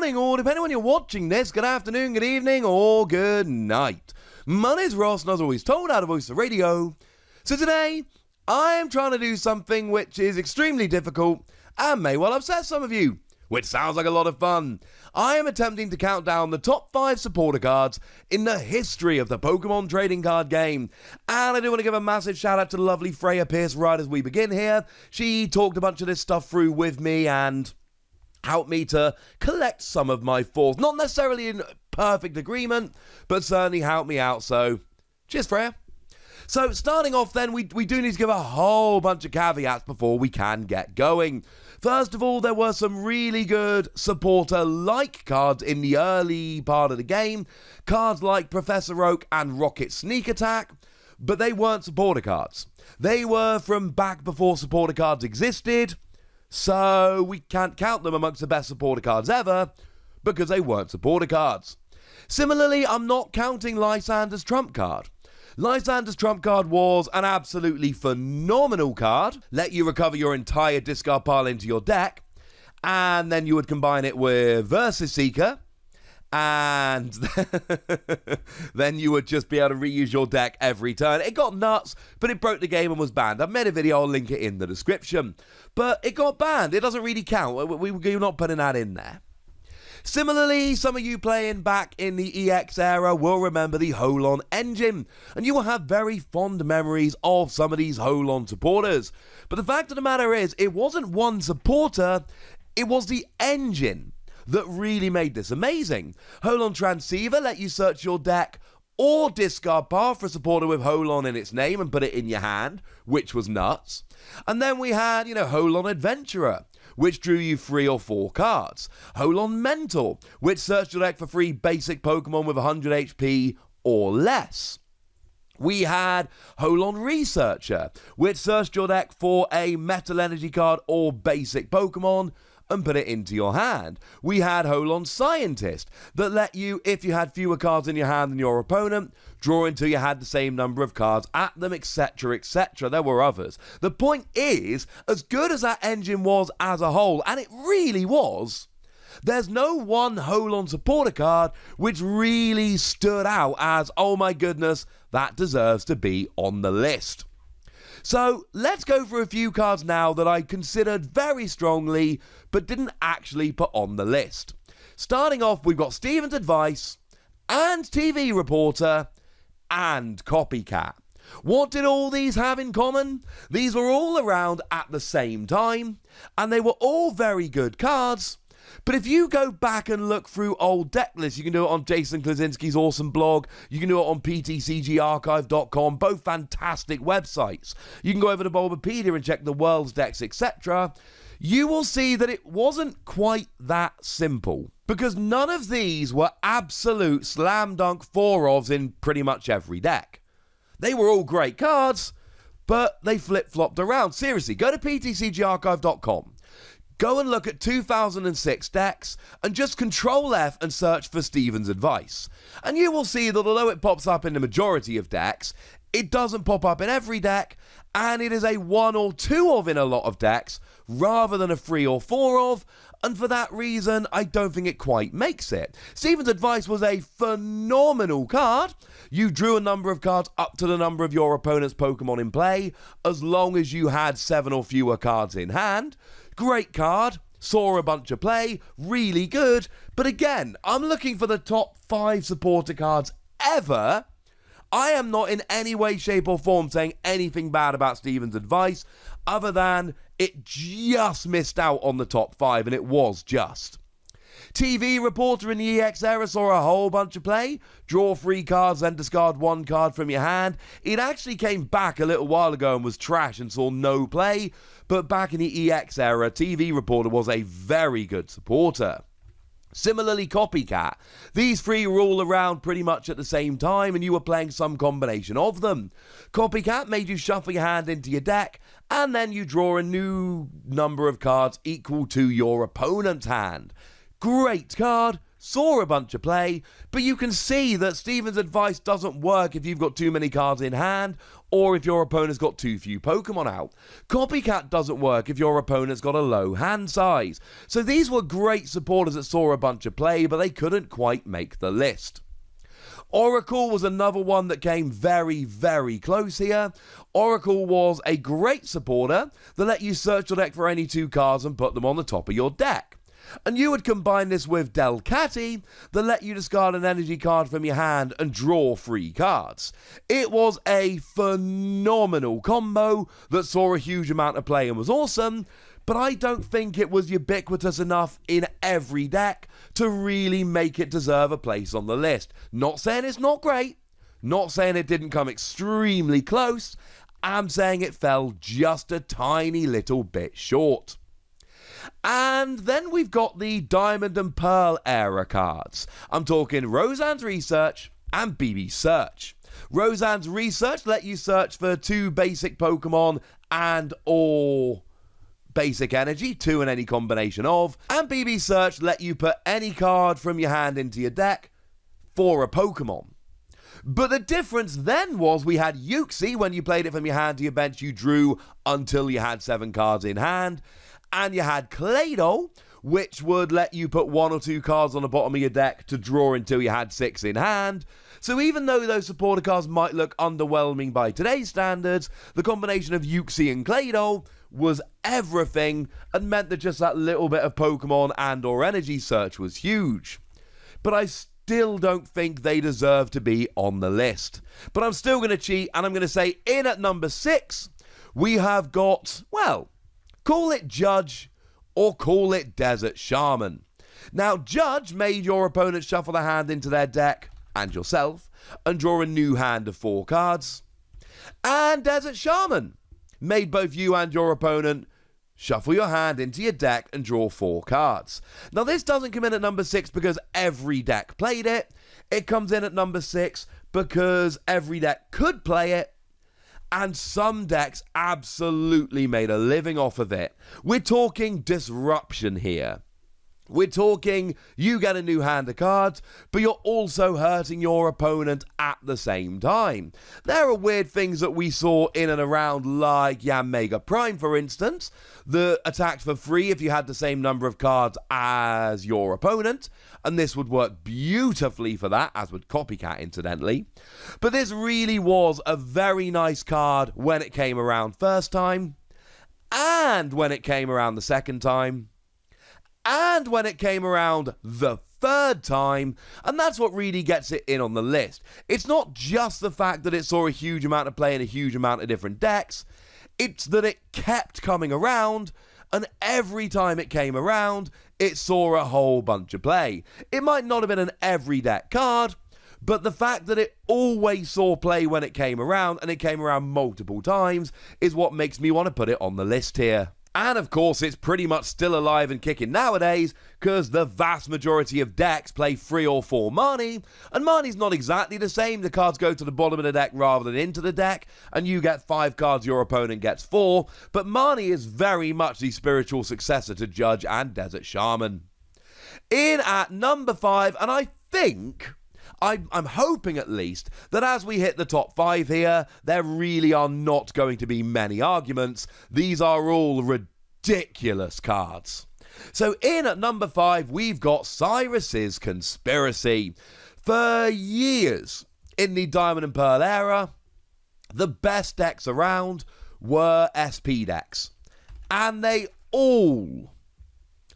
morning, or depending on when you're watching this, good afternoon, good evening, or good night. My name's Ross, and as always told, out of voice of radio. So today, I am trying to do something which is extremely difficult and may well upset some of you, which sounds like a lot of fun. I am attempting to count down the top 5 supporter cards in the history of the Pokemon trading card game. And I do want to give a massive shout out to the lovely Freya Pierce right as we begin here. She talked a bunch of this stuff through with me and helped me to collect some of my thoughts. Not necessarily in perfect agreement, but certainly helped me out. So, cheers, Freya. So, starting off then, we do need to give a whole bunch of caveats before we can get going. First of all, there were some really good supporter-like cards in the early part of the game. Cards like Professor Oak and Rocket Sneak Attack, but they weren't supporter cards. They were from back before supporter cards existed, so we can't count them amongst the best supporter cards ever, because they weren't supporter cards. Similarly, I'm not counting Lysandre's trump card. Lysandre's trump card was an absolutely phenomenal card. Let you recover your entire discard pile into your deck, and then you would combine it with Versus Seeker, and then you would just be able to reuse your deck every turn. It got nuts, but it broke the game and was banned. I've made a video, I'll link it in the description. But it got banned. It doesn't really count. We're not putting that in there. Similarly, some of you playing back in the EX era will remember the Holon engine, and you will have very fond memories of some of these Holon supporters. But the fact of the matter is, it wasn't one supporter, it was the engine that really made this amazing. Holon Transceiver let you search your deck or discard pile for a supporter with Holon in its name and put it in your hand, which was nuts. And then we had, Holon Adventurer, which drew you 3 or 4 cards. Holon Mentor, which searched your deck for 3 basic Pokemon with 100 HP or less. We had Holon Researcher, which searched your deck for a Metal Energy card or basic Pokemon and put it into your hand. We had Holon Scientist, that let you, if you had fewer cards in your hand than your opponent, draw until you had the same number of cards at them, etc, etc. There were others. The point is, as good as that engine was as a whole, and it really was, there's no one Holon supporter card which really stood out as, oh my goodness, that deserves to be on the list. So let's go for a few cards now that I considered very strongly but didn't actually put on the list. Starting off, we've got Steven's Advice and TV Reporter and Copycat. What did all these have in common? These were all around at the same time, and they were all very good cards. But if you go back and look through old deck lists, you can do it on Jason Klaczynski's awesome blog, you can do it on PTCGRadio.com, both fantastic websites. You can go over to Bulbapedia and check the world's decks, etc. You will see that it wasn't quite that simple, because none of these were absolute slam dunk 4-ofs in pretty much every deck. They were all great cards, but they flip-flopped around. Seriously, go to PTCGRadio.com. Go and look at 2006 decks and just Control F and search for Steven's Advice. And you will see that although it pops up in the majority of decks, it doesn't pop up in every deck, and it is a 1 or 2 of in a lot of decks rather than a 3 or 4 of, and for that reason, I don't think it quite makes it. Steven's Advice was a phenomenal card. You drew a number of cards up to the number of your opponent's Pokemon in play, as long as you had 7 or fewer cards in hand. Great card, saw a bunch of play, really good, but again, I'm looking for the top 5 supporter cards ever. I am not in any way, shape or form saying anything bad about Steven's Advice, other than it just missed out on the top 5, and it was just. TV Reporter in the EX era saw a whole bunch of play. Draw 3 cards, then discard 1 card from your hand. It actually came back a little while ago and was trash and saw no play, but back in the EX era, TV Reporter was a very good supporter. Similarly, Copycat. These 3 were all around pretty much at the same time, and you were playing some combination of them. Copycat made you shuffle your hand into your deck, and then you draw a new number of cards equal to your opponent's hand. Great card, saw a bunch of play, but you can see that Steven's Advice doesn't work if you've got too many cards in hand, or if your opponent's got too few Pokemon out. Copycat doesn't work if your opponent's got a low hand size. So these were great supporters that saw a bunch of play, but they couldn't quite make the list. Oracle was another one that came very, very close here. Oracle was a great supporter that let you search your deck for any 2 cards and put them on the top of your deck. And you would combine this with Delcatty that let you discard an energy card from your hand and draw 3 cards. It was a phenomenal combo that saw a huge amount of play and was awesome, but I don't think it was ubiquitous enough in every deck to really make it deserve a place on the list. Not saying it's not great, not saying it didn't come extremely close, I'm saying it fell just a tiny little bit short. And then we've got the Diamond and Pearl era cards. I'm talking Lysandre's Research and BB Search. Lysandre's Research let you search for 2 basic Pokemon and or basic energy, 2 in any combination of, and BB Search let you put any card from your hand into your deck for a Pokemon. But the difference then was we had Uxie. When you played it from your hand to your bench, you drew until you had 7 cards in hand. And you had Claydol, which would let you put 1 or 2 cards on the bottom of your deck to draw until you had 6 in hand. So even though those supporter cards might look underwhelming by today's standards, the combination of Uxie and Claydol was everything and meant that just that little bit of Pokemon and or energy search was huge. But I still don't think they deserve to be on the list. But I'm still going to cheat, and I'm going to say in at number 6, we have got, well, call it Judge or call it Desert Shaman. Now, Judge made your opponent shuffle their hand into their deck, and yourself, and draw a new hand of 4 cards. And Desert Shaman made both you and your opponent shuffle your hand into your deck and draw 4 cards. Now, this doesn't come in at number 6 because every deck played it. It comes in at number 6 because every deck could play it, and some decks absolutely made a living off of it. We're talking disruption here. We're talking you get a new hand of cards, but you're also hurting your opponent at the same time. There are weird things that we saw in and around, like Yanmega Prime, for instance, that attacked for free if you had the same number of cards as your opponent, and this would work beautifully for that, as would Copycat, incidentally. But this really was a very nice card when it came around first time, and when it came around the second time, and when it came around the third time, and that's what really gets it in on the list. It's not just the fact that it saw a huge amount of play in a huge amount of different decks, it's that it kept coming around, and every time it came around, it saw a whole bunch of play. It might not have been an every deck card, but the fact that it always saw play when it came around, and it came around multiple times, is what makes me want to put it on the list here. And of course, it's pretty much still alive and kicking nowadays, because the vast majority of decks play 3 or 4 Marnie, and Marnie's not exactly the same. The cards go to the bottom of the deck rather than into the deck, and you get 5 cards, your opponent gets 4, but Marnie is very much the spiritual successor to Judge and Desert Shaman. In at number 5, and I think, I'm hoping at least, that as we hit the top 5 here, there really are not going to be many arguments. These are all ridiculous cards. So in at number 5, we've got CYRUS'S Conspiracy. For years in the Diamond and Pearl era, the best decks around were SP decks. And they all,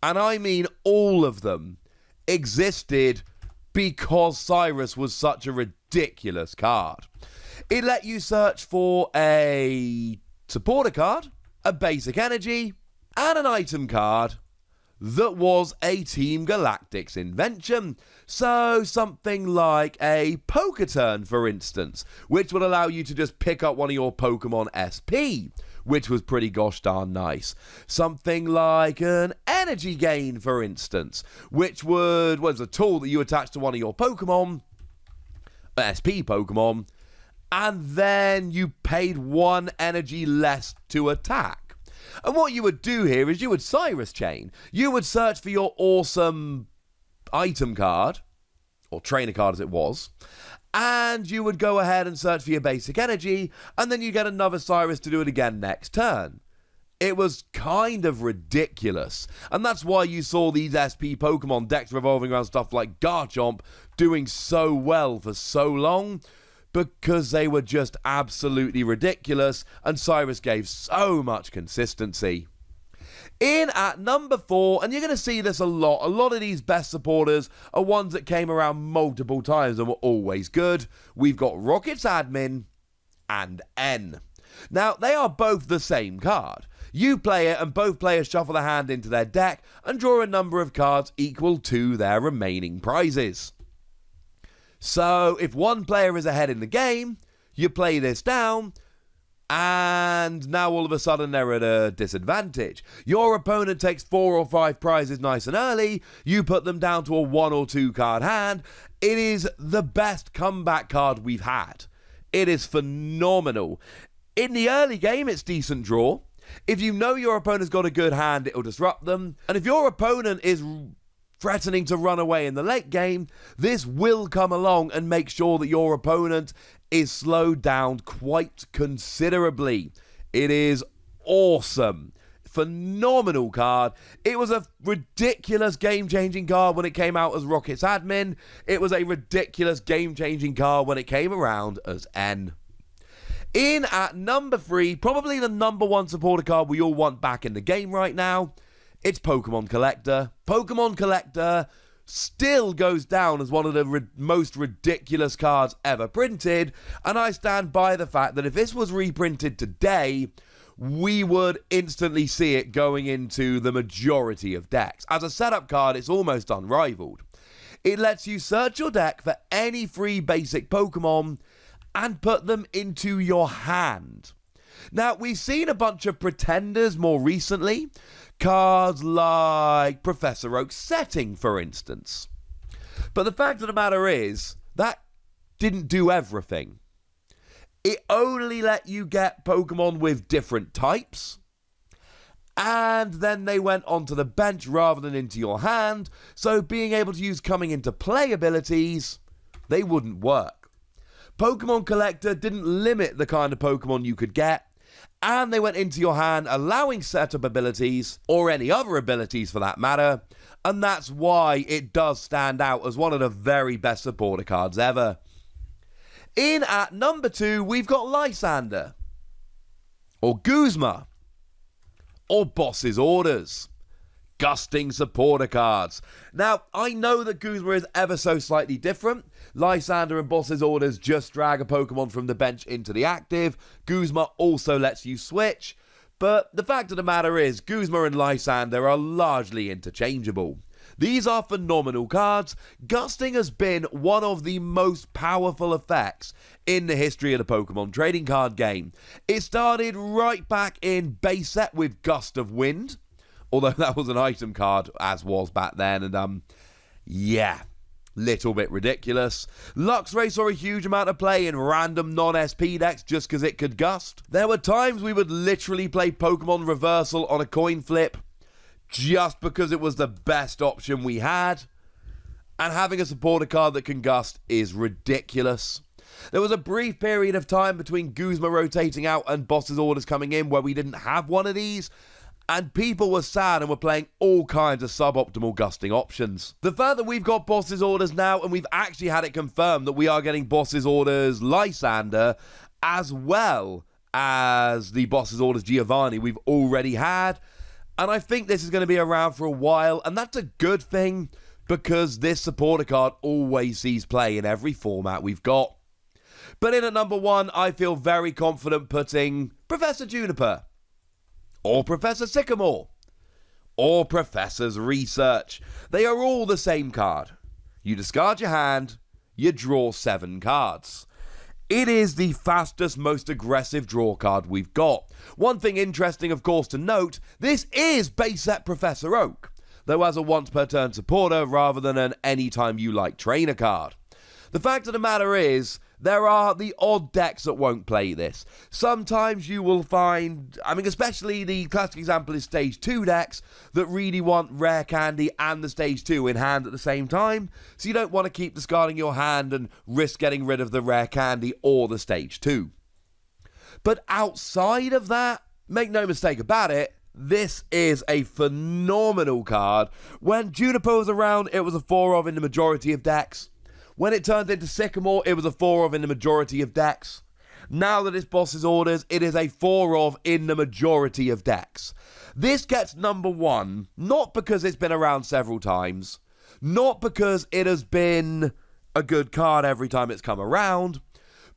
and I mean all of them, existed because Cyrus was such a ridiculous card. It let you search for a supporter card, a basic energy, and an item card that was a Team Galactic's invention. So something like a Poketurn, for instance, which would allow you to just pick up one of your Pokemon SP, which was pretty gosh darn nice. Something like an Energy Gain, for instance, which was a tool that you attach to one of your Pokemon, SP Pokemon, and then you paid 1 energy less to attack. And what you would do here is you would Cyrus chain. You would search for your awesome item card, or trainer card as it was, and you would go ahead and search for your basic energy, and then you get another Cyrus to do it again next turn. It was kind of ridiculous, and that's why you saw these SP Pokemon decks revolving around stuff like Garchomp doing so well for so long, because they were just absolutely ridiculous, and Cyrus gave so much consistency. In at number 4, and you're going to see this a lot of these best supporters are ones that came around multiple times and were always good. We've got Rocket's Admin and N. Now, they are both the same card. You play it and both players shuffle the hand into their deck and draw a number of cards equal to their remaining prizes. So, if one player is ahead in the game, you play this down, and now all of a sudden they're at a disadvantage. Your opponent takes 4 or 5 prizes nice and early, you put them down to a 1 or 2 card hand. It is the best comeback card we've had. It is phenomenal. In the early game, it's decent draw. If you know your opponent's got a good hand, it'll disrupt them. And if your opponent is threatening to run away in the late game, this will come along and make sure that your opponent is slowed down quite considerably. It is awesome. Phenomenal card. It was a ridiculous game-changing card when it came out as Rocket's Admin. It was a ridiculous game-changing card when it came around as N. In at number 3, probably the number 1 supporter card we all want back in the game right now, it's Pokemon Collector. Pokemon Collector still goes down as one of the most ridiculous cards ever printed, and I stand by the fact that if this was reprinted today, we would instantly see it going into the majority of decks. As a setup card, it's almost unrivaled. It lets you search your deck for any free basic Pokemon and put them into your hand. Now, we've seen a bunch of pretenders more recently. Cards like Professor Oak's Setting, for instance. But the fact of the matter is, that didn't do everything. It only let you get Pokemon with different types, and then they went onto the bench rather than into your hand, so being able to use coming into play abilities, they wouldn't work. Pokemon Collector didn't limit the kind of Pokemon you could get, and they went into your hand allowing setup abilities, or any other abilities for that matter, and that's why it does stand out as one of the very best supporter cards ever. In at number 2, we've got Lysandre, or Guzma, or Boss's Orders. Gusting supporter cards. Now, I know that Guzma is ever so slightly different. Lysandre and Boss's Orders just drag a Pokemon from the bench into the active. Guzma also lets you switch. But the fact of the matter is, Guzma and Lysandre are largely interchangeable. These are phenomenal cards. Gusting has been one of the most powerful effects in the history of the Pokemon trading card game. It started right back in base set with Gust of Wind, although that was an item card, as was back then, and yeah, little bit ridiculous. Luxray saw a huge amount of play in random non-SP decks just because it could gust. There were times we would literally play Pokemon Reversal on a coin flip just because it was the best option we had, and having a supporter card that can gust is ridiculous. There was a brief period of time between Guzma rotating out and Boss's Orders coming in where we didn't have one of these, and people were sad and were playing all kinds of suboptimal gusting options. The fact that we've got Boss's Orders now, and we've actually had it confirmed that we are getting Boss's Orders Lysandre, as well as the Boss's Orders Giovanni we've already had, and I think this is going to be around for a while, and that's a good thing, because this supporter card always sees play in every format we've got. But in at number 1, I feel very confident putting Professor Juniper, or Professor Sycamore, or Professor's Research. They are all the same card. You discard your hand, you draw 7 cards. It is the fastest, most aggressive draw card we've got. One thing interesting, of course, to note, this is base set Professor Oak, though as a once per turn supporter rather than an anytime you like trainer card. The fact of the matter is, There are the odd decks that won't play this. Sometimes you will find, especially the classic example is Stage 2 decks that really want Rare Candy and the Stage 2 in hand at the same time. So you don't want to keep discarding your hand and risk getting rid of the Rare Candy or the Stage 2. But outside of that, make no mistake about it, this is a phenomenal card. When Juniper was around, it was a 4-of in the majority of decks. When it turned into Sycamore, it was a 4-of in the majority of decks. Now that it's Boss's Orders, it is a 4-of in the majority of decks. This gets number 1, not because it's been around several times, not because it has been a good card every time it's come around,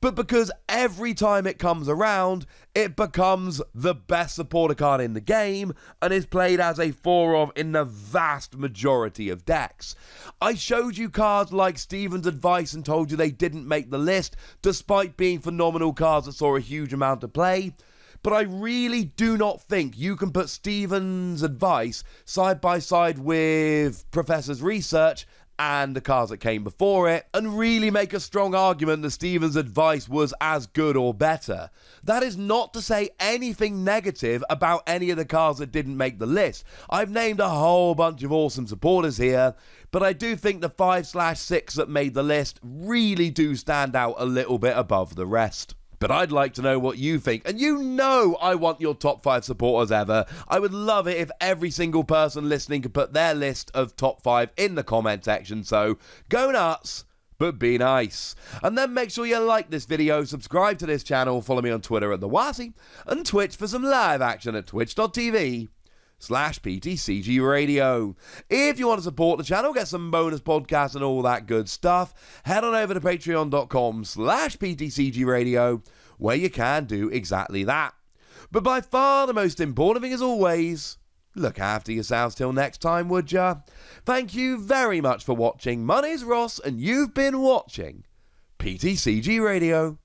but because every time it comes around, it becomes the best supporter card in the game and is played as a 4-of in the vast majority of decks. I showed you cards like Steven's Advice and told you they didn't make the list, despite being phenomenal cards that saw a huge amount of play. But I really do not think you can put Steven's Advice side by side with Professor's Research and the cards that came before it, and really make a strong argument that Steven's Advice was as good or better. That is not to say anything negative about any of the cards that didn't make the list. I've named a whole bunch of awesome supporters here, but I do think the 5/6 that made the list really do stand out a little bit above the rest. But I'd like to know what you think, and you know I want your top 5 supporters ever. I would love it if every single person listening could put their list of top 5 in the comment section, so go nuts, but be nice. And then make sure you like this video, subscribe to this channel, follow me on Twitter at TheWasi, and Twitch for some live action at twitch.tv/PTCGRadio. If you want to support the channel, get some bonus podcasts and all that good stuff, head on over to patreon.com/PTCGRadio, where you can do exactly that. But by far the most important thing, as always, look after yourselves till next time, would ya? Thank you very much for watching. My name's Ross, and you've been watching PTCG Radio.